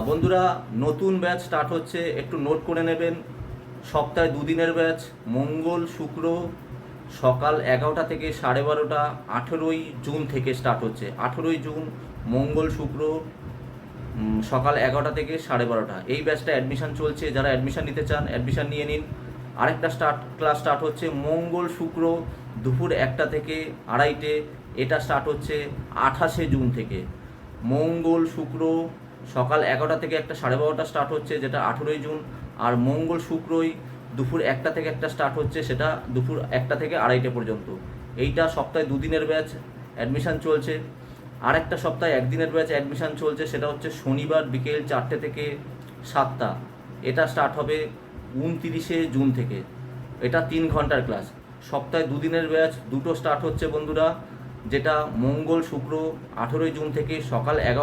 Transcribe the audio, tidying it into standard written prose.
বন্ধুরা, নতুন batch start হচ্ছে, একটু নোট করে নেবেন। সপ্তাহে দুদিনের ব্যাচ, মঙ্গল শুক্র সকাল 11টা থেকে 12:30, 18ই জুন থেকে স্টার্ট হচ্ছে। 18ই জুন মঙ্গল শুক্র সকাল 11টা থেকে 12:30। এই ব্যাচটা অ্যাডমিশান চলছে, যারা অ্যাডমিশান নিতে চান অ্যাডমিশান নিয়ে নিন। আরেকটা ক্লাস স্টার্ট হচ্ছে মঙ্গল শুক্র দুপুর 1টা থেকে 2:30টে। এটা স্টার্ট হচ্ছে 28শে জুন থেকে। মঙ্গল শুক্র সকাল 11টা থেকে একটা 12:30 স্টার্ট হচ্ছে, যেটা 18ই জুন। আর মঙ্গল শুক্রই দুপুর 1টা থেকে একটা স্টার্ট হচ্ছে, সেটা দুপুর 1টা থেকে 2:30টে পর্যন্ত। এইটা সপ্তাহে দুদিনের ব্যাচ অ্যাডমিশান চলছে। আরেকটা সপ্তাহে একদিনের ব্যাচ অ্যাডমিশান চলছে, সেটা হচ্ছে শনিবার বিকেল 4টে থেকে 7টা। এটা স্টার্ট হবে 29শে জুন থেকে। এটা 3 ঘন্টার ক্লাস। সপ্তাহে দুদিনের ব্যাচ দুটো স্টার্ট হচ্ছে বন্ধুরা, যেটা মঙ্গল শুক্র 18ই জুন থেকে সকাল 11